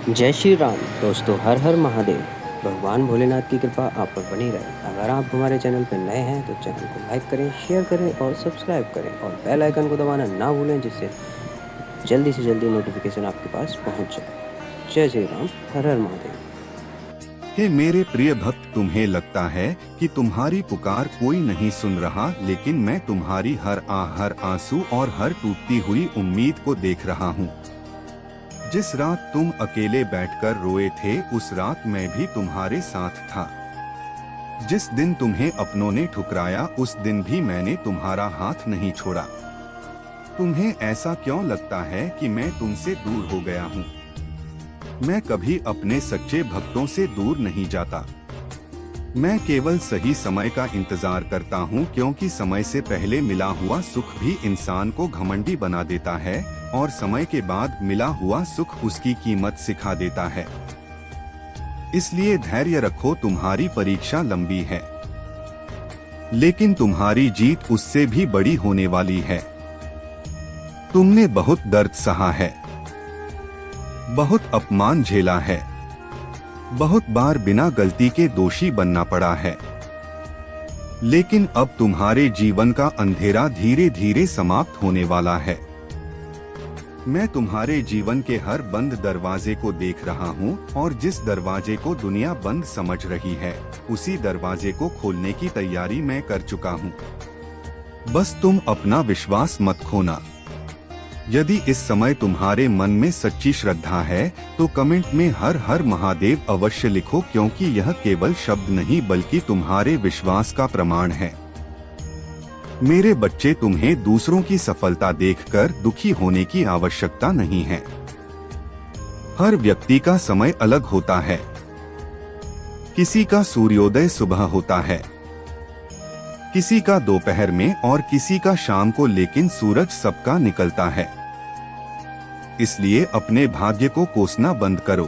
जय श्री राम दोस्तों, हर हर महादेव। भगवान भोलेनाथ की कृपा आप पर बनी रहे। अगर आप हमारे चैनल पर नए हैं तो चैनल को लाइक करें, शेयर करें और सब्सक्राइब करें और बेल आइकन को दबाना ना भूलें, जिससे जल्दी से जल्दी नोटिफिकेशन आपके पास पहुंच जाए। जय श्री राम, हर हर महादेव। हे मेरे प्रिय भक्त, तुम्हें लगता है कि तुम्हारी पुकार कोई नहीं सुन रहा, लेकिन मैं तुम्हारी हर हर आंसू और हर टूटती हुई उम्मीद को देख रहा हूँ। जिस रात तुम अकेले बैठकर रोए थे, उस रात मैं भी तुम्हारे साथ था। जिस दिन तुम्हें अपनों ने ठुकराया, उस दिन भी मैंने तुम्हारा हाथ नहीं छोड़ा। तुम्हें ऐसा क्यों लगता है कि मैं तुमसे दूर हो गया हूँ? मैं कभी अपने सच्चे भक्तों से दूर नहीं जाता। मैं केवल सही समय का इंतजार करता हूँ, क्योंकि समय से पहले मिला हुआ सुख भी इंसान को घमंडी बना देता है और समय के बाद मिला हुआ सुख उसकी कीमत सिखा देता है। इसलिए धैर्य रखो, तुम्हारी परीक्षा लंबी है, लेकिन तुम्हारी जीत उससे भी बड़ी होने वाली है। तुमने बहुत दर्द सहा है, बहुत अपमान झेला है, बहुत बार बिना गलती के दोषी बनना पड़ा है, लेकिन अब तुम्हारे जीवन का अंधेरा धीरे धीरे समाप्त होने वाला है। मैं तुम्हारे जीवन के हर बंद दरवाजे को देख रहा हूँ, और जिस दरवाजे को दुनिया बंद समझ रही है, उसी दरवाजे को खोलने की तैयारी मैं कर चुका हूँ। बस तुम अपना विश्वास मत खोना। यदि इस समय तुम्हारे मन में सच्ची श्रद्धा है तो कमेंट में हर हर महादेव अवश्य लिखो, क्योंकि यह केवल शब्द नहीं बल्कि तुम्हारे विश्वास का प्रमाण है। मेरे बच्चे, तुम्हें दूसरों की सफलता देखकर दुखी होने की आवश्यकता नहीं है। हर व्यक्ति का समय अलग होता है। किसी का सूर्योदय सुबह होता है, किसी का दोपहर में और किसी का शाम को, लेकिन सूरज सबका निकलता है। इसलिए अपने भाग्य को कोसना बंद करो।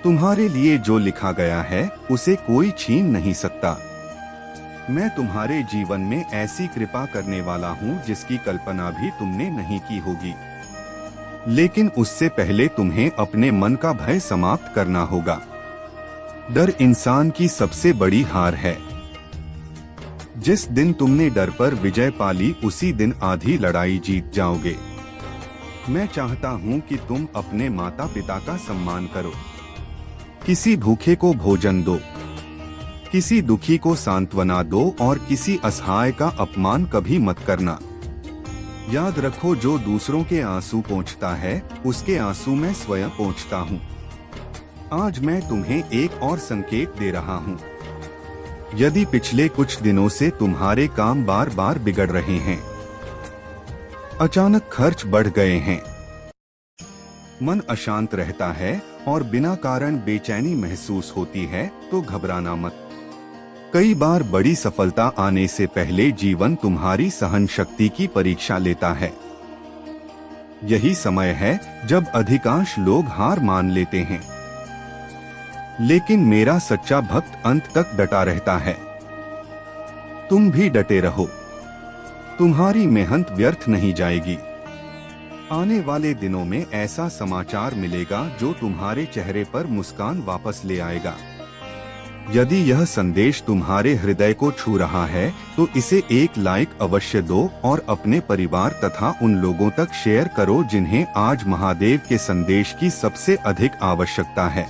तुम्हारे लिए जो लिखा गया है उसे कोई छीन नहीं सकता। मैं तुम्हारे जीवन में ऐसी कृपा करने वाला हूँ जिसकी कल्पना भी तुमने नहीं की होगी। लेकिन उससे पहले तुम्हें अपने मन का भय समाप्त करना होगा। डर इंसान की सबसे बड़ी हार है। जिस दिन तुमने डर पर विजय पाली, उसी दिन आधी लड़ाई जीत जाओगे। मैं चाहता हूँ कि तुम अपने माता पिता का सम्मान करो। किसी भूखे को भोजन दो, किसी दुखी को सांत्वना दो और किसी असहाय का अपमान कभी मत करना। याद रखो, जो दूसरों के आंसू पोंछता है उसके आंसू मैं स्वयं पोंछता हूँ। आज मैं तुम्हें एक और संकेत दे रहा हूँ। यदि पिछले कुछ दिनों से तुम्हारे काम बार बार बिगड़ रहे हैं, अचानक खर्च बढ़ गए हैं, मन अशांत रहता है और बिना कारण बेचैनी महसूस होती है, तो घबराना मत। कई बार बड़ी सफलता आने से पहले जीवन तुम्हारी सहन शक्ति की परीक्षा लेता है। यही समय है जब अधिकांश लोग हार मान लेते हैं, लेकिन मेरा सच्चा भक्त अंत तक डटा रहता है। तुम भी डटे रहो, तुम्हारी मेहनत व्यर्थ नहीं जाएगी। आने वाले दिनों में ऐसा समाचार मिलेगा जो तुम्हारे चेहरे पर मुस्कान वापस ले आएगा। यदि यह संदेश तुम्हारे हृदय को छू रहा है तो इसे एक लाइक अवश्य दो और अपने परिवार तथा उन लोगों तक शेयर करो जिन्हें आज महादेव के संदेश की सबसे अधिक आवश्यकता है।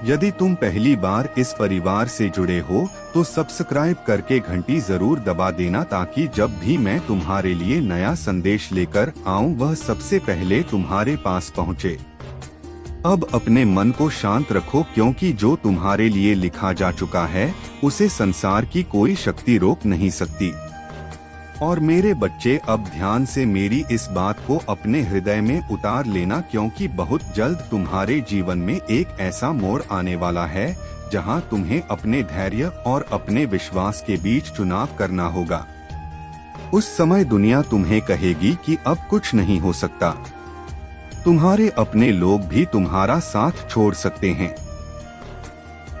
यदि तुम पहली बार इस परिवार से जुड़े हो तो सब्सक्राइब करके घंटी जरूर दबा देना, ताकि जब भी मैं तुम्हारे लिए नया संदेश लेकर आऊं वह सबसे पहले तुम्हारे पास पहुंचे। अब अपने मन को शांत रखो, क्योंकि जो तुम्हारे लिए लिखा जा चुका है उसे संसार की कोई शक्ति रोक नहीं सकती। और मेरे बच्चे, अब ध्यान से मेरी इस बात को अपने हृदय में उतार लेना, क्योंकि बहुत जल्द तुम्हारे जीवन में एक ऐसा मोड़ आने वाला है जहां तुम्हें अपने धैर्य और अपने विश्वास के बीच चुनाव करना होगा। उस समय दुनिया तुम्हें कहेगी कि अब कुछ नहीं हो सकता। तुम्हारे अपने लोग भी तुम्हारा साथ छोड़ सकते हैं।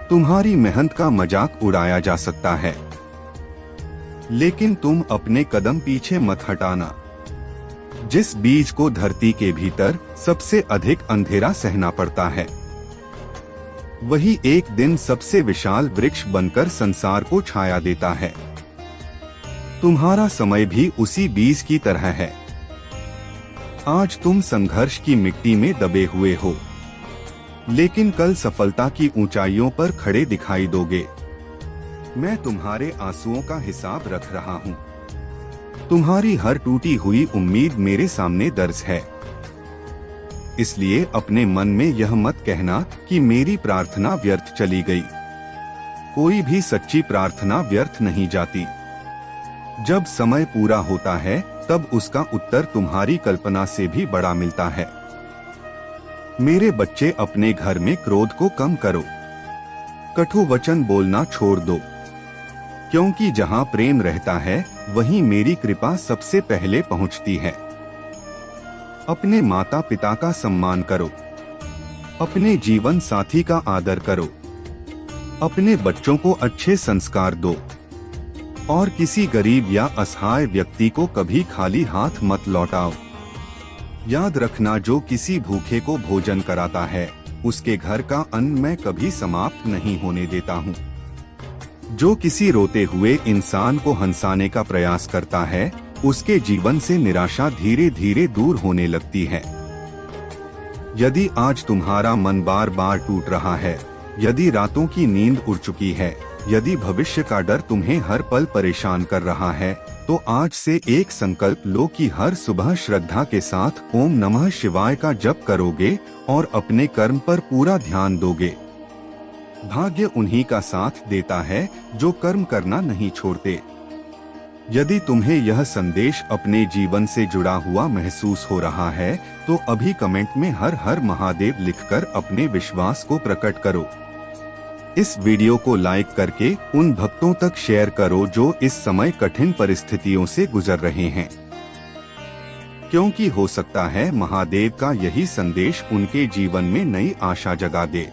तुम्हारी मेहनत का मजाक उड़ाया जा सकता है, लेकिन तुम अपने कदम पीछे मत हटाना। जिस बीज को धरती के भीतर सबसे अधिक अंधेरा सहना पड़ता है, वही एक दिन सबसे विशाल वृक्ष बनकर संसार को छाया देता है। तुम्हारा समय भी उसी बीज की तरह है। आज तुम संघर्ष की मिट्टी में दबे हुए हो, लेकिन कल सफलता की ऊंचाइयों पर खड़े दिखाई दोगे। मैं तुम्हारे आंसुओं का हिसाब रख रहा हूँ। तुम्हारी हर टूटी हुई उम्मीद मेरे सामने दर्ज है। इसलिए अपने मन में यह मत कहना कि मेरी प्रार्थना व्यर्थ चली गई। कोई भी सच्ची प्रार्थना व्यर्थ नहीं जाती। जब समय पूरा होता है तब उसका उत्तर तुम्हारी कल्पना से भी बड़ा मिलता है। मेरे बच्चे, अपने घर में क्रोध को कम करो। कटु वचन बोलना छोड़ दो, क्योंकि जहाँ प्रेम रहता है वहीं मेरी कृपा सबसे पहले पहुँचती है। अपने माता पिता का सम्मान करो, अपने जीवन साथी का आदर करो, अपने बच्चों को अच्छे संस्कार दो और किसी गरीब या असहाय व्यक्ति को कभी खाली हाथ मत लौटाओ। याद रखना, जो किसी भूखे को भोजन कराता है उसके घर का अन्न मैं कभी समाप्त नहीं होने देता हूँ। जो किसी रोते हुए इंसान को हंसाने का प्रयास करता है उसके जीवन से निराशा धीरे धीरे दूर होने लगती है। यदि आज तुम्हारा मन बार बार टूट रहा है, यदि रातों की नींद उड़ चुकी है, यदि भविष्य का डर तुम्हें हर पल परेशान कर रहा है, तो आज से एक संकल्प लो कि हर सुबह श्रद्धा के साथ ओम नमः शिवाय का जप करोगे और अपने कर्म पर पूरा ध्यान दोगे। भाग्य उन्हीं का साथ देता है जो कर्म करना नहीं छोड़ते। यदि तुम्हें यह संदेश अपने जीवन से जुड़ा हुआ महसूस हो रहा है तो अभी कमेंट में हर हर महादेव लिखकर अपने विश्वास को प्रकट करो। इस वीडियो को लाइक करके उन भक्तों तक शेयर करो जो इस समय कठिन परिस्थितियों से गुजर रहे हैं, क्योंकि हो सकता है महादेव का यही संदेश उनके जीवन में नई आशा जगा दे।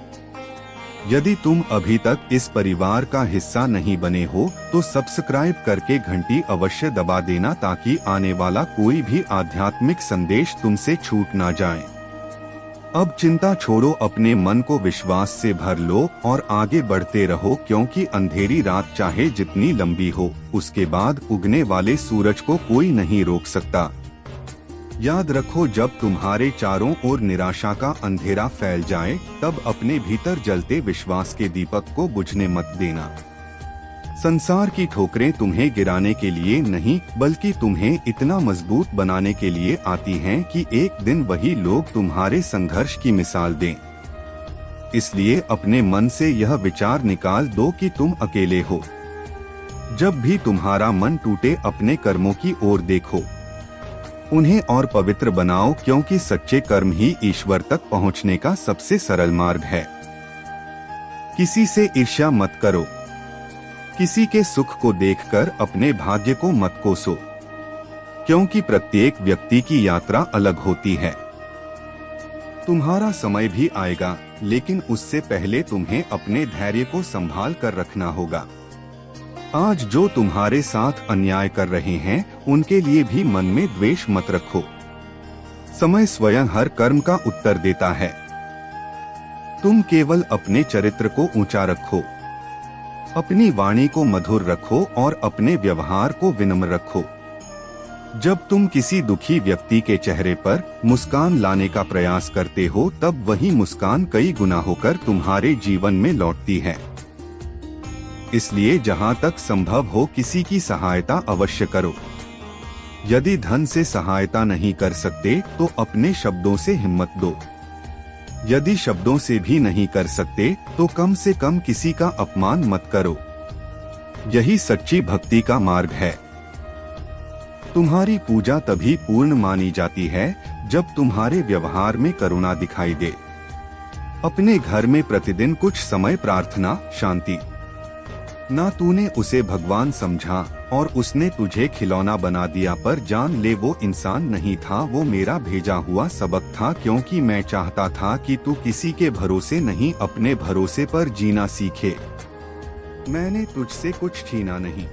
यदि तुम अभी तक इस परिवार का हिस्सा नहीं बने हो तो सब्सक्राइब करके घंटी अवश्य दबा देना, ताकि आने वाला कोई भी आध्यात्मिक संदेश तुमसे छूट ना जाए। अब चिंता छोड़ो, अपने मन को विश्वास से भर लो और आगे बढ़ते रहो, क्योंकि अंधेरी रात चाहे जितनी लंबी हो, उसके बाद उगने वाले सूरज को कोई नहीं रोक सकता। याद रखो, जब तुम्हारे चारों ओर निराशा का अंधेरा फैल जाए तब अपने भीतर जलते विश्वास के दीपक को बुझने मत देना। संसार की ठोकरें तुम्हें गिराने के लिए नहीं बल्कि तुम्हें इतना मजबूत बनाने के लिए आती हैं कि एक दिन वही लोग तुम्हारे संघर्ष की मिसाल दें। इसलिए अपने मन से यह विचार निकाल दो कि तुम अकेले हो। जब भी तुम्हारा मन टूटे अपने कर्मों की ओर देखो, उन्हें और पवित्र बनाओ, क्योंकि सच्चे कर्म ही ईश्वर तक पहुंचने का सबसे सरल मार्ग है। किसी से ईर्ष्या मत करो, किसी के सुख को देखकर अपने भाग्य को मत कोसो, क्योंकि प्रत्येक व्यक्ति की यात्रा अलग होती है। तुम्हारा समय भी आएगा, लेकिन उससे पहले तुम्हें अपने धैर्य को संभाल कर रखना होगा। आज जो तुम्हारे साथ अन्याय कर रहे हैं उनके लिए भी मन में द्वेष मत रखो। समय स्वयं हर कर्म का उत्तर देता है। तुम केवल अपने चरित्र को ऊंचा रखो, अपनी वाणी को मधुर रखो और अपने व्यवहार को विनम्र रखो। जब तुम किसी दुखी व्यक्ति के चेहरे पर मुस्कान लाने का प्रयास करते हो तब वही मुस्कान कई गुना होकर तुम्हारे जीवन में लौटती है। इसलिए जहां तक संभव हो किसी की सहायता अवश्य करो। यदि धन से सहायता नहीं कर सकते तो अपने शब्दों से हिम्मत दो। यदि शब्दों से भी नहीं कर सकते तो कम से कम किसी का अपमान मत करो। यही सच्ची भक्ति का मार्ग है। तुम्हारी पूजा तभी पूर्ण मानी जाती है जब तुम्हारे व्यवहार में करुणा दिखाई दे। अपने घर में प्रतिदिन कुछ समय प्रार्थना, शांति। ना तूने उसे भगवान समझा और उसने तुझे खिलौना बना दिया, पर जान ले वो इंसान नहीं था, वो मेरा भेजा हुआ सबक था, क्योंकि मैं चाहता था कि तू किसी के भरोसे नहीं अपने भरोसे पर जीना सीखे। मैंने तुझसे कुछ छीना नहीं,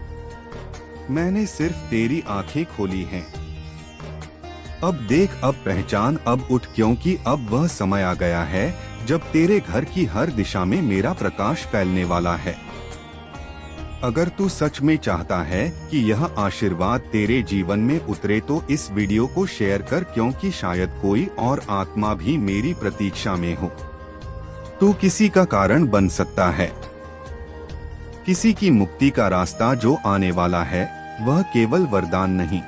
मैंने सिर्फ तेरी आंखें खोली हैं। अब देख, अब पहचान, अब उठ, क्योंकि अब वह समय आ गया है जब तेरे घर की हर दिशा में मेरा प्रकाश फैलने वाला है। अगर तू सच में चाहता है कि यह आशीर्वाद तेरे जीवन में उतरे तो इस वीडियो को शेयर कर, क्योंकि शायद कोई और आत्मा भी मेरी प्रतीक्षा में हो। तू किसी का कारण बन सकता है, किसी की मुक्ति का रास्ता जो आने वाला है। वह केवल वरदान नहीं,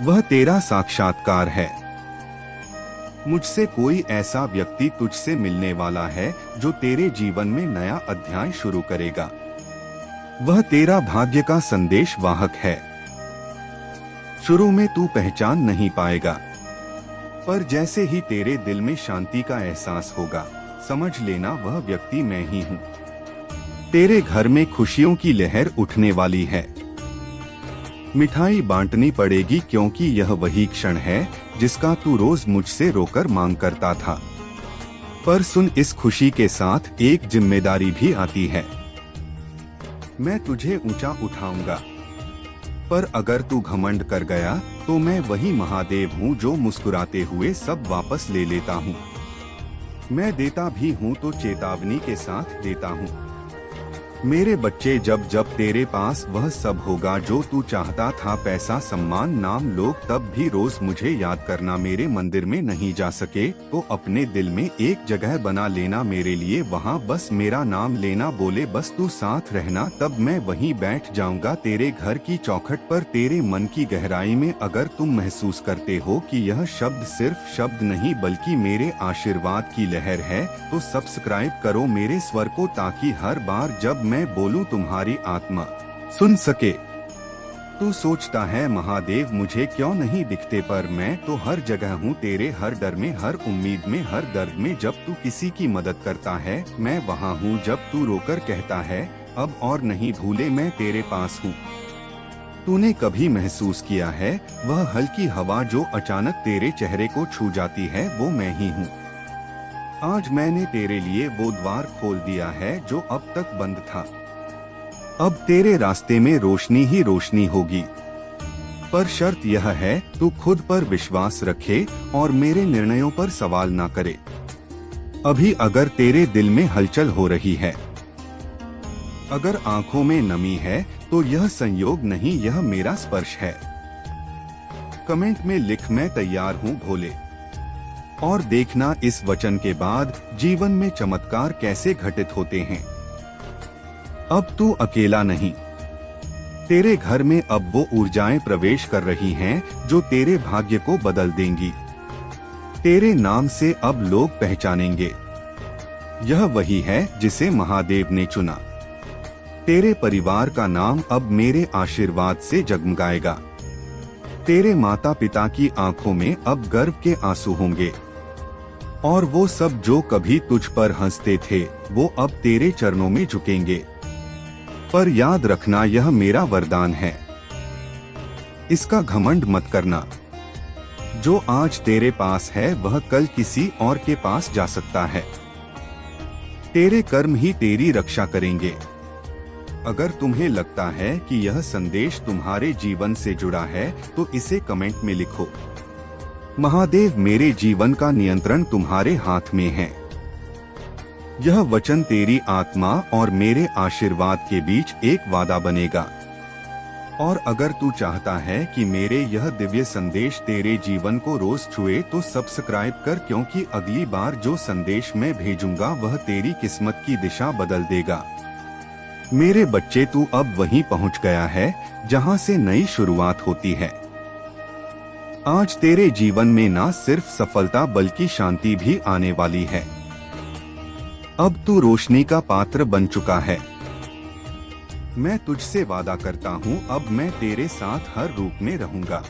वह तेरा साक्षात्कार है। मुझसे कोई ऐसा व्यक्ति तुझसे मिलने वाला है जो तेरे जीवन में नया अध्याय शुरू करेगा। वह तेरा भाग्य का संदेश वाहक है। शुरू में तू पहचान नहीं पाएगा, पर जैसे ही तेरे दिल में शांति का एहसास होगा, समझ लेना वह व्यक्ति मैं ही हूँ। तेरे घर में खुशियों की लहर उठने वाली है। मिठाई बांटनी पड़ेगी, क्योंकि यह वही क्षण है जिसका तू रोज मुझसे रोकर मांग करता था। पर सुन, इस खुशी के साथ एक जिम्मेदारी भी आती है। मैं तुझे ऊंचा उठाऊंगा, पर अगर तू घमंड कर गया तो मैं वही महादेव हूँ जो मुस्कुराते हुए सब वापस ले लेता हूँ। मैं देता भी हूँ तो चेतावनी के साथ देता हूँ। मेरे बच्चे, जब जब तेरे पास वह सब होगा जो तू चाहता था, पैसा, सम्मान, नाम, लोग, तब भी रोज मुझे याद करना। मेरे मंदिर में नहीं जा सके तो अपने दिल में एक जगह बना लेना मेरे लिए, वहाँ बस मेरा नाम लेना। बोले बस तू साथ रहना, तब मैं वहीं बैठ जाऊंगा तेरे घर की चौखट पर। तेरे मन की गहराई में अगर तुम महसूस करते हो कि यह शब्द सिर्फ शब्द नहीं बल्कि मेरे आशीर्वाद की लहर है, तो सब्सक्राइब करो मेरे स्वर को, ताकि हर बार जब मैं बोलूं तुम्हारी आत्मा सुन सके। तू सोचता है महादेव मुझे क्यों नहीं दिखते, पर मैं तो हर जगह हूँ, तेरे हर डर में, हर उम्मीद में, हर दर्द में। जब तू किसी की मदद करता है मैं वहाँ हूँ, जब तू रोकर कहता है अब और नहीं, भूले मैं तेरे पास हूँ। तूने कभी महसूस किया है वह हल्की हवा जो अचानक तेरे चेहरे को छू जाती है, वो मैं ही हूँ। आज मैंने तेरे लिए वो द्वार खोल दिया है जो अब तक बंद था। अब तेरे रास्ते में रोशनी ही रोशनी होगी, पर शर्त यह है तू खुद पर विश्वास रखे और मेरे निर्णयों पर सवाल ना करे। अभी अगर तेरे दिल में हलचल हो रही है, अगर आंखों में नमी है, तो यह संयोग नहीं, यह मेरा स्पर्श है। कमेंट में लिख मैं तैयार हूँ भोले, और देखना इस वचन के बाद जीवन में चमत्कार कैसे घटित होते हैं। अब तू अकेला नहीं, तेरे घर में अब वो ऊर्जाएं प्रवेश कर रही हैं जो तेरे भाग्य को बदल देंगी। तेरे नाम से अब लोग पहचानेंगे, यह वही है जिसे महादेव ने चुना। तेरे परिवार का नाम अब मेरे आशीर्वाद से जगमगाएगा। तेरे माता पिता की आंखों में अब गर्व के आंसू होंगे, और वो सब जो कभी तुझ पर हंसते थे वो अब तेरे चरणों में झुकेंगे। पर याद रखना यह मेरा वरदान है, इसका घमंड मत करना। जो आज तेरे पास है वह कल किसी और के पास जा सकता है। तेरे कर्म ही तेरी रक्षा करेंगे। अगर तुम्हें लगता है कि यह संदेश तुम्हारे जीवन से जुड़ा है तो इसे कमेंट में लिखो। महादेव, मेरे जीवन का नियंत्रण तुम्हारे हाथ में है। यह वचन तेरी आत्मा और मेरे आशीर्वाद के बीच एक वादा बनेगा। और अगर तू चाहता है कि मेरे यह दिव्य संदेश तेरे जीवन को रोज छुए तो सब्सक्राइब कर, क्योंकि अगली बार जो संदेश मैं भेजूंगा वह तेरी किस्मत की दिशा बदल देगा। मेरे बच्चे, तू अब वहीं पहुंच गया है जहां से नई शुरुआत होती है। आज तेरे जीवन में ना सिर्फ सफलता बल्कि शांति भी आने वाली है। अब तू रोशनी का पात्र बन चुका है। मैं तुझसे वादा करता हूँ अब मैं तेरे साथ हर रूप में रहूंगा।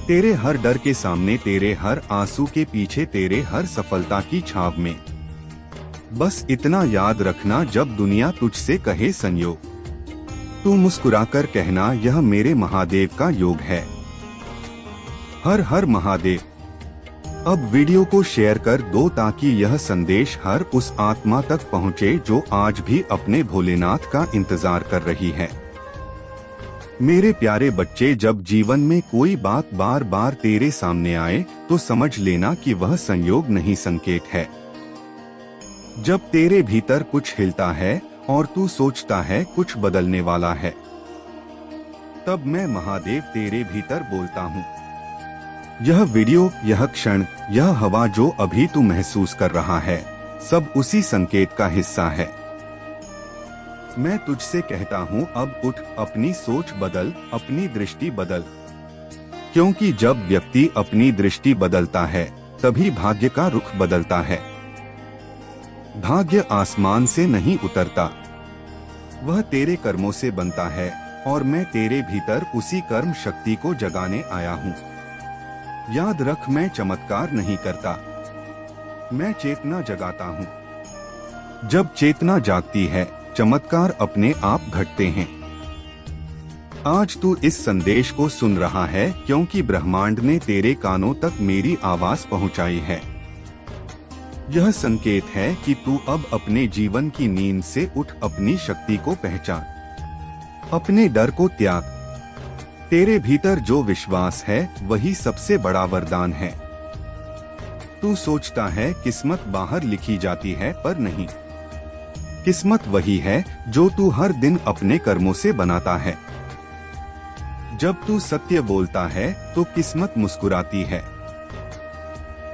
तेरे हर डर के सामने, तेरे हर आंसू के पीछे, तेरे हर सफलता की छाव में। बस इतना याद रखना, जब दुनिया तुझसे कहे संयोग, तू मुस्कुराकर कहना यह मेरे महादेव का योग है। हर हर महादेव। अब वीडियो को शेयर कर दो ताकि यह संदेश हर उस आत्मा तक पहुंचे जो आज भी अपने भोलेनाथ का इंतजार कर रही है। मेरे प्यारे बच्चे, जब जीवन में कोई बात बार बार तेरे सामने आए तो समझ लेना कि वह संयोग नहीं, संकेत है। जब तेरे भीतर कुछ हिलता है और तू सोचता है कुछ बदलने वाला है, तब मैं महादेव तेरे भीतर बोलता हूँ। यह वीडियो, यह क्षण, यह हवा जो अभी तू महसूस कर रहा है, सब उसी संकेत का हिस्सा है। मैं तुझसे कहता हूँ, अब उठ, अपनी सोच बदल, अपनी दृष्टि बदल, क्योंकि जब व्यक्ति अपनी दृष्टि बदलता है तभी भाग्य का रुख बदलता है। भाग्य आसमान से नहीं उतरता, वह तेरे कर्मों से बनता है, और मैं तेरे भीतर उसी कर्म शक्ति को जगाने आया हूँ। याद रख, मैं चमत्कार नहीं करता, मैं चेतना जगाता हूँ। जब चेतना जागती है, चमत्कार अपने आप घटते हैं। आज तू इस संदेश को सुन रहा है क्योंकि ब्रह्मांड ने तेरे कानों तक मेरी आवाज पहुंचाई है। यह संकेत है कि तू अब अपने जीवन की नींद से उठ, अपनी शक्ति को पहचान, अपने डर को त्याग। तेरे भीतर जो विश्वास है वही सबसे बड़ा वरदान है। तू सोचता है किस्मत बाहर लिखी जाती है, पर नहीं, किस्मत वही है जो तू हर दिन अपने कर्मों से बनाता है। जब तू सत्य बोलता है तो किस्मत मुस्कुराती है।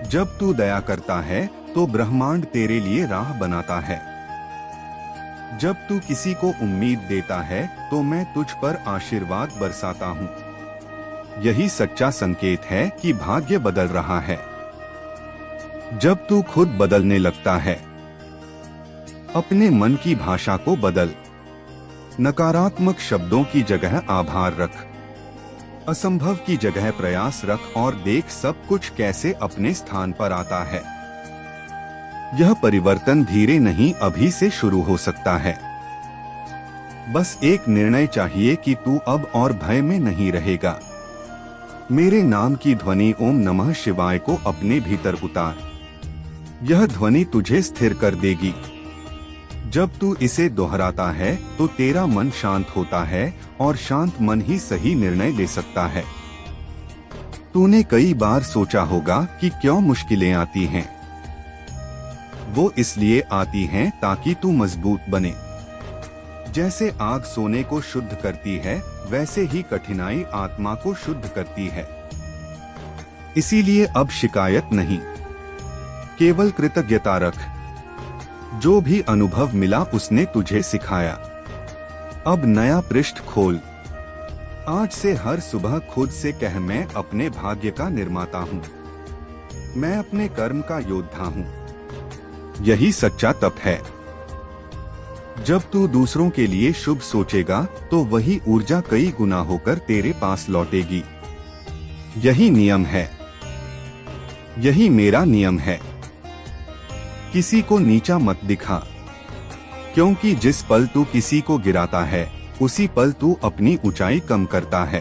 जब तू दया करता है तो ब्रह्मांड तेरे लिए राह बनाता है। जब तू किसी को उम्मीद देता है तो मैं तुझ पर आशीर्वाद बरसाता हूँ। यही सच्चा संकेत है कि भाग्य बदल रहा है। जब तू खुद बदलने लगता है, अपने मन की भाषा को बदल, नकारात्मक शब्दों की जगह आभार रख, असंभव की जगह प्रयास रख, और देख सब कुछ कैसे अपने स्थान पर आता है। यह परिवर्तन धीरे नहीं, अभी से शुरू हो सकता है। बस एक निर्णय चाहिए कि तू अब और भय में नहीं रहेगा। मेरे नाम की ध्वनि ओम नमः शिवाय को अपने भीतर उतार। यह ध्वनि तुझे स्थिर कर देगी। जब तू इसे दोहराता है तो तेरा मन शांत होता है, और शांत मन ही सही निर्णय ले सकता है। तूने कई बार सोचा होगा कि क्यों मुश्किलें आती हैं। वो इसलिए आती हैं ताकि तू मजबूत बने। जैसे आग सोने को शुद्ध करती है, वैसे ही कठिनाई आत्मा को शुद्ध करती है। इसीलिए अब शिकायत नहीं, केवल कृतज्ञता रख। जो भी अनुभव मिला उसने तुझे सिखाया। अब नया पृष्ठ खोल। आज से हर सुबह खुद से कह, मैं अपने भाग्य का निर्माता हूँ, मैं अपने कर्म का योद्धा हूँ। यही सच्चा तप है। जब तू दूसरों के लिए शुभ सोचेगा तो वही ऊर्जा कई गुना होकर तेरे पास लौटेगी। यही नियम है, यही मेरा नियम है। किसी को नीचा मत दिखा, क्योंकि जिस पल तू किसी को गिराता है उसी पल तू अपनी ऊंचाई कम करता है।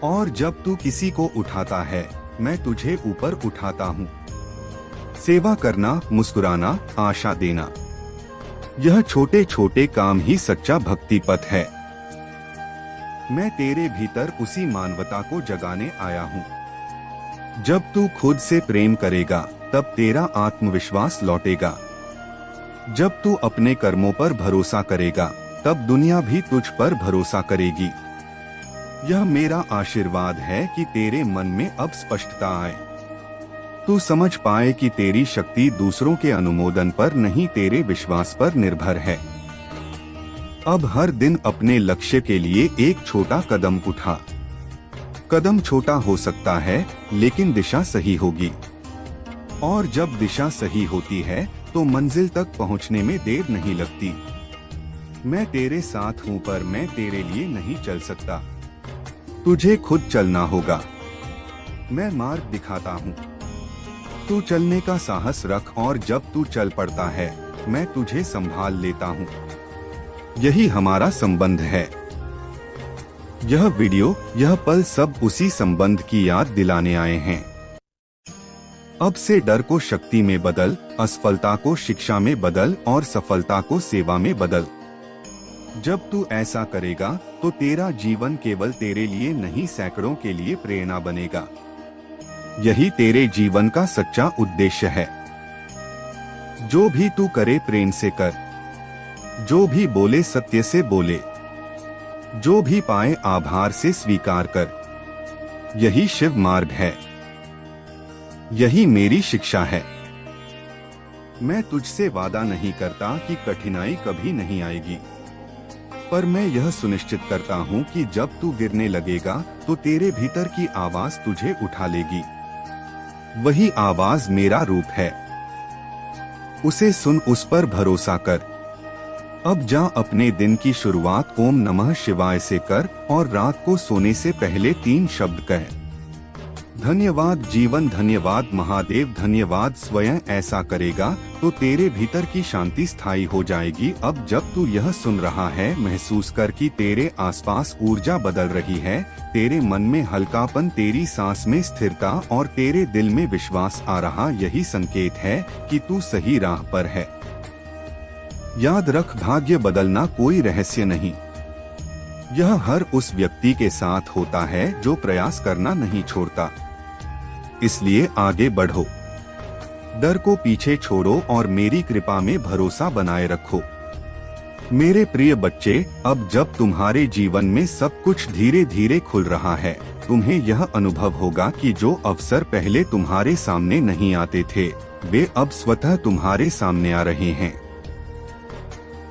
और जब तू किसी को उठाता है, मैं तुझे ऊपर उठाता हूँ। सेवा करना, मुस्कुराना, आशा देना, यह छोटे छोटे काम ही सच्चा भक्ति पथ है। मैं तेरे भीतर उसी मानवता को जगाने आया हूँ। जब तू खुद से प्रेम करेगा तब तेरा आत्मविश्वास लौटेगा। जब तू अपने कर्मों पर भरोसा करेगा तब दुनिया भी तुझ पर भरोसा करेगी। यह मेरा आशीर्वाद है कि तेरे मन में अब स्पष्टता आए। तू समझ पाए कि तेरी शक्ति दूसरों के अनुमोदन पर नहीं, तेरे विश्वास पर निर्भर है। अब हर दिन अपने लक्ष्य के लिए एक छोटा कदम उठा। कदम छोटा हो सकता है लेकिन दिशा सही होगी, और जब दिशा सही होती है तो मंजिल तक पहुंचने में देर नहीं लगती। मैं तेरे साथ हूं, पर मैं तेरे लिए नहीं चल सकता। तुझे खुद चलना होगा। मैं मार्ग दिखाता हूं, तू चलने का साहस रख, और जब तू चल पड़ता है मैं तुझे संभाल लेता हूं। यही हमारा संबंध है। यह वीडियो, यह पल सब उसी संबंध की याद दिलाने आए हैं। अब से डर को शक्ति में बदल, असफलता को शिक्षा में बदल, और सफलता को सेवा में बदल। जब तू ऐसा करेगा तो तेरा जीवन केवल तेरे लिए नहीं सैकड़ों के लिए प्रेरणा बनेगा। यही तेरे जीवन का सच्चा उद्देश्य है। जो भी तू करे प्रेम से कर, जो भी बोले सत्य से बोले, जो भी पाए आभार से स्वीकार कर। यही शिव मार्ग है, यही मेरी शिक्षा है। मैं तुझसे वादा नहीं करता कि कठिनाई कभी नहीं आएगी, पर मैं यह सुनिश्चित करता हूँ कि जब तू गिरने लगेगा तो तेरे भीतर की आवाज तुझे उठा लेगी। वही आवाज मेरा रूप है, उसे सुन, उस पर भरोसा कर। अब जा अपने दिन की शुरुआत ओम नमः शिवाय से कर और रात को सोने से पहले 3 शब्द कह। धन्यवाद जीवन, धन्यवाद महादेव, धन्यवाद स्वयं। ऐसा करेगा तो तेरे भीतर की शांति स्थायी हो जाएगी। अब जब तू यह सुन रहा है, महसूस कर कि तेरे आसपास ऊर्जा बदल रही है, तेरे मन में हल्कापन, तेरी सांस में स्थिरता और तेरे दिल में विश्वास आ रहा। यही संकेत है कि तू सही राह पर है। याद रख, भाग्य बदलना कोई रहस्य नहीं। यह हर उस व्यक्ति के साथ होता है जो प्रयास करना नहीं छोड़ता। इसलिए आगे बढ़ो, डर को पीछे छोड़ो और मेरी कृपा में भरोसा बनाए रखो। मेरे प्रिय बच्चे, अब जब तुम्हारे जीवन में सब कुछ धीरे धीरे खुल रहा है, तुम्हें यह अनुभव होगा कि जो अवसर पहले तुम्हारे सामने नहीं आते थे, वे अब स्वतः तुम्हारे सामने आ रहे हैं।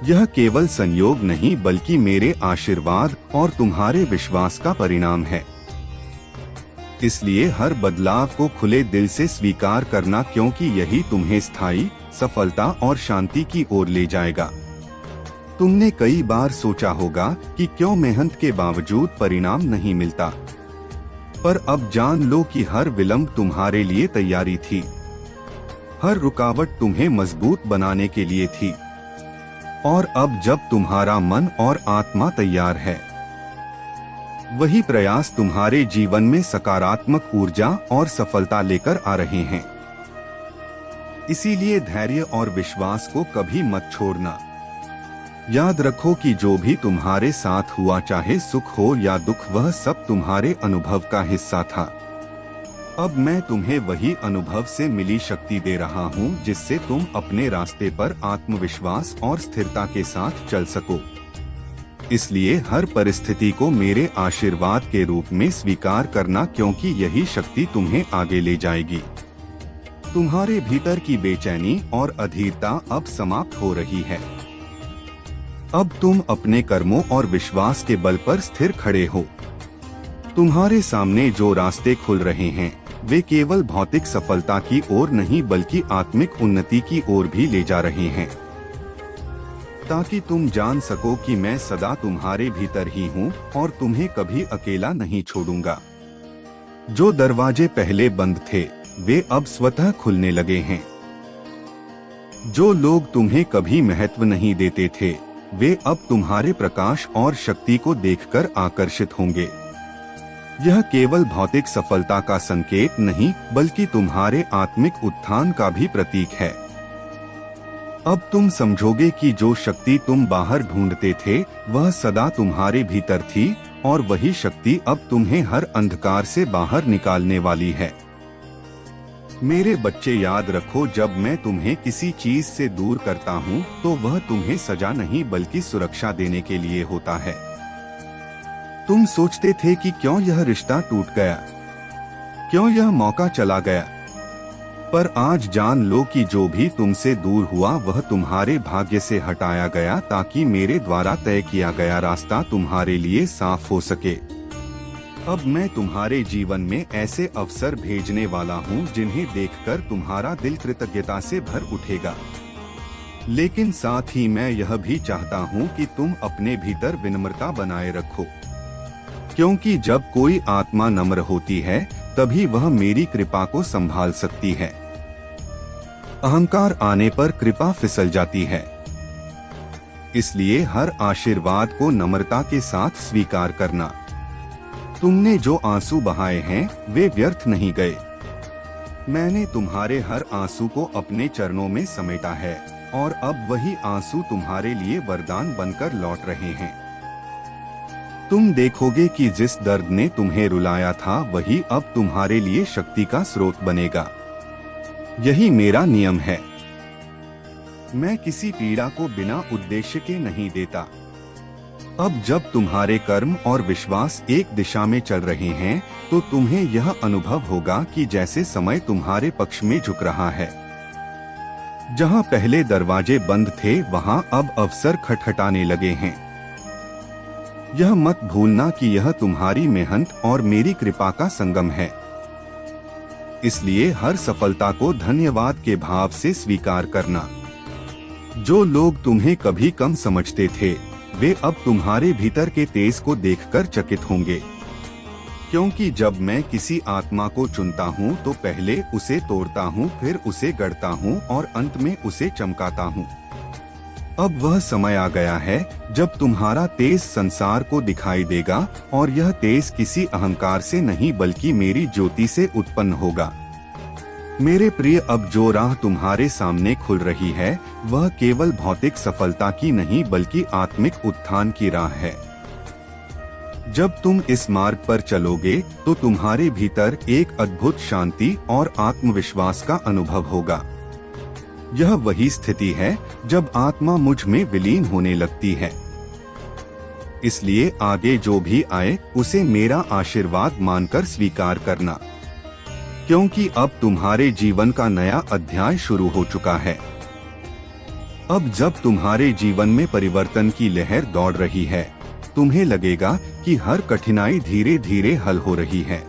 यह केवल संयोग नहीं बल्कि मेरे आशीर्वाद और तुम्हारे विश्वास का परिणाम है। इसलिए हर बदलाव को खुले दिल से स्वीकार करना, क्योंकि यही तुम्हें स्थायी सफलता और शांति की ओर ले जाएगा। तुमने कई बार सोचा होगा कि क्यों मेहनत के बावजूद परिणाम नहीं मिलता, पर अब जान लो कि हर विलंब तुम्हारे लिए तैयारी थी। हर रुकावट तुम्हें मजबूत बनाने के लिए थी। और अब जब तुम्हारा मन और आत्मा तैयार है, वही प्रयास तुम्हारे जीवन में सकारात्मक ऊर्जा और सफलता लेकर आ रहे हैं। इसीलिए धैर्य और विश्वास को कभी मत छोड़ना। याद रखो कि जो भी तुम्हारे साथ हुआ, चाहे सुख हो या दुख, वह सब तुम्हारे अनुभव का हिस्सा था। अब मैं तुम्हें वही अनुभव से मिली शक्ति दे रहा हूँ जिससे तुम अपने रास्ते पर आत्मविश्वास और स्थिरता के साथ चल सको। इसलिए हर परिस्थिति को मेरे आशीर्वाद के रूप में स्वीकार करना, क्योंकि यही शक्ति तुम्हें आगे ले जाएगी। तुम्हारे भीतर की बेचैनी और अधीरता अब समाप्त हो रही है। अब तुम अपने कर्मों और विश्वास के बल पर स्थिर खड़े हो। तुम्हारे सामने जो रास्ते खुल रहे हैं, वे केवल भौतिक सफलता की ओर नहीं बल्कि आत्मिक उन्नति की ओर भी ले जा रहे हैं, ताकि तुम जान सको कि मैं सदा तुम्हारे भीतर ही हूँ और तुम्हें कभी अकेला नहीं छोड़ूंगा। जो दरवाजे पहले बंद थे, वे अब स्वतः खुलने लगे हैं। जो लोग तुम्हें कभी महत्व नहीं देते थे, वे अब तुम्हारे प्रकाश और शक्ति को देखकर आकर्षित होंगे। यह केवल भौतिक सफलता का संकेत नहीं बल्कि तुम्हारे आत्मिक उत्थान का भी प्रतीक है। अब तुम समझोगे कि जो शक्ति तुम बाहर ढूंढते थे, वह सदा तुम्हारे भीतर थी और वही शक्ति अब तुम्हें हर अंधकार से बाहर निकालने वाली है। मेरे बच्चे, याद रखो, जब मैं तुम्हें किसी चीज से दूर करता हूँ तो वह तुम्हें सजा नहीं बल्कि सुरक्षा देने के लिए होता है। तुम सोचते थे कि क्यों यह रिश्ता टूट गया, क्यों यह मौका चला गया, पर आज जान लो कि जो भी तुमसे दूर हुआ वह तुम्हारे भाग्य से हटाया गया, ताकि मेरे द्वारा तय किया गया रास्ता तुम्हारे लिए साफ हो सके। अब मैं तुम्हारे जीवन में ऐसे अवसर भेजने वाला हूँ जिन्हें देखकर तुम्हारा दिल कृतज्ञता से भर उठेगा। लेकिन साथ ही मैं यह भी चाहता हूँ कि तुम अपने भीतर विनम्रता बनाए रखो, क्योंकि जब कोई आत्मा नम्र होती है तभी वह मेरी कृपा को संभाल सकती है। अहंकार आने पर कृपा फिसल जाती है। इसलिए हर आशीर्वाद को नम्रता के साथ स्वीकार करना। तुमने जो आंसू बहाए हैं वे व्यर्थ नहीं गए। मैंने तुम्हारे हर आंसू को अपने चरणों में समेटा है और अब वही आंसू तुम्हारे लिए वरदान बनकर लौट रहे हैं। तुम देखोगे कि जिस दर्द ने तुम्हें रुलाया था वही अब तुम्हारे लिए शक्ति का स्रोत बनेगा। यही मेरा नियम है। मैं किसी पीड़ा को बिना उद्देश्य के नहीं देता। अब जब तुम्हारे कर्म और विश्वास एक दिशा में चल रहे हैं तो तुम्हें यह अनुभव होगा कि जैसे समय तुम्हारे पक्ष में झुक रहा है। जहां पहले दरवाजे बंद थे वहां अब अवसर खटखटाने लगे हैं। यह मत भूलना कि यह तुम्हारी मेहनत और मेरी कृपा का संगम है। इसलिए हर सफलता को धन्यवाद के भाव से स्वीकार करना। जो लोग तुम्हें कभी कम समझते थे वे अब तुम्हारे भीतर के तेज को देखकर चकित होंगे, क्योंकि जब मैं किसी आत्मा को चुनता हूँ तो पहले उसे तोड़ता हूँ, फिर उसे गढ़ता हूँ और अंत में उसे चमकाता हूँ। अब वह समय आ गया है जब तुम्हारा तेज संसार को दिखाई देगा और यह तेज किसी अहंकार से नहीं बल्कि मेरी ज्योति से उत्पन्न होगा। मेरे प्रिय, अब जो राह तुम्हारे सामने खुल रही है वह केवल भौतिक सफलता की नहीं बल्कि आत्मिक उत्थान की राह है। जब तुम इस मार्ग पर चलोगे तो तुम्हारे भीतर एक अद्भुत शांति और आत्मविश्वास का अनुभव होगा। यह वही स्थिति है जब आत्मा मुझ में विलीन होने लगती है। इसलिए आगे जो भी आए उसे मेरा आशीर्वाद मानकर स्वीकार करना, क्योंकि अब तुम्हारे जीवन का नया अध्याय शुरू हो चुका है। अब जब तुम्हारे जीवन में परिवर्तन की लहर दौड़ रही है तुम्हें लगेगा कि हर कठिनाई धीरे धीरे हल हो रही है।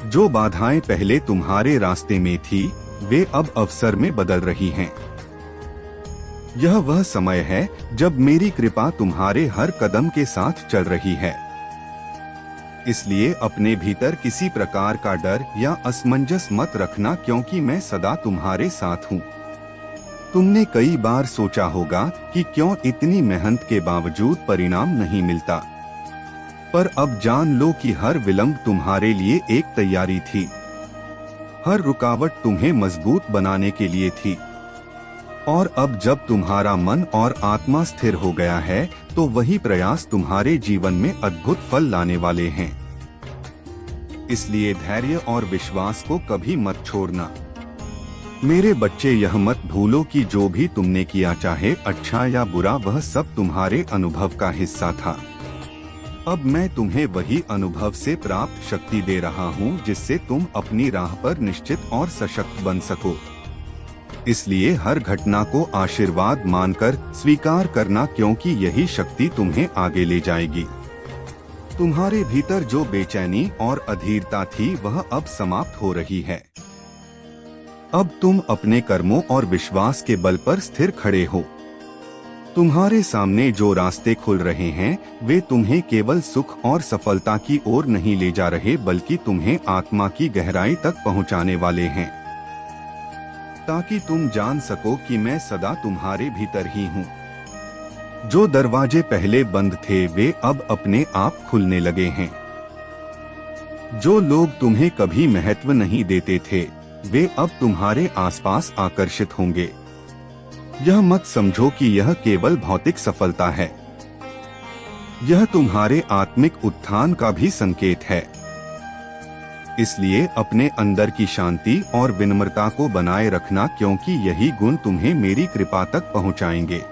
जो बाधाएं पहले तुम्हारे रास्ते में थी वे अब अवसर में बदल रही हैं। यह वह समय है जब मेरी कृपा तुम्हारे हर कदम के साथ चल रही है। इसलिए अपने भीतर किसी प्रकार का डर या असमंजस मत रखना, क्योंकि मैं सदा तुम्हारे साथ हूँ। तुमने कई बार सोचा होगा कि क्यों इतनी मेहनत के बावजूद परिणाम नहीं मिलता, पर अब जान लो कि हर विलंब तुम्हारे लिए एक तैयारी थी। हर रुकावट तुम्हें मजबूत बनाने के लिए थी। और अब जब तुम्हारा मन और आत्मा स्थिर हो गया है तो वही प्रयास तुम्हारे जीवन में अद्भुत फल लाने वाले हैं। इसलिए धैर्य और विश्वास को कभी मत छोड़ना। मेरे बच्चे, यह मत भूलो कि जो भी तुमने किया, चाहे अच्छा या बुरा, वह सब तुम्हारे अनुभव का हिस्सा था। अब मैं तुम्हें वही अनुभव से प्राप्त शक्ति दे रहा हूँ जिससे तुम अपनी राह पर निश्चित और सशक्त बन सको। इसलिए हर घटना को आशीर्वाद मानकर स्वीकार करना, क्योंकि यही शक्ति तुम्हें आगे ले जाएगी। तुम्हारे भीतर जो बेचैनी और अधीरता थी वह अब समाप्त हो रही है। अब तुम अपने कर्मों और विश्वास के बल पर स्थिर खड़े हो। तुम्हारे सामने जो रास्ते खुल रहे हैं वे तुम्हें केवल सुख और सफलता की ओर नहीं ले जा रहे बल्कि तुम्हें आत्मा की गहराई तक पहुंचाने वाले हैं, ताकि तुम जान सको कि मैं सदा तुम्हारे भीतर ही हूँ। जो दरवाजे पहले बंद थे वे अब अपने आप खुलने लगे हैं। जो लोग तुम्हें कभी महत्व नहीं देते थे वे अब तुम्हारे आसपास आकर्षित होंगे। यह मत समझो कि यह केवल भौतिक सफलता है, यह तुम्हारे आत्मिक उत्थान का भी संकेत है। इसलिए अपने अंदर की शांति और विनम्रता को बनाए रखना, क्योंकि यही गुण तुम्हें मेरी कृपा तक पहुंचाएंगे।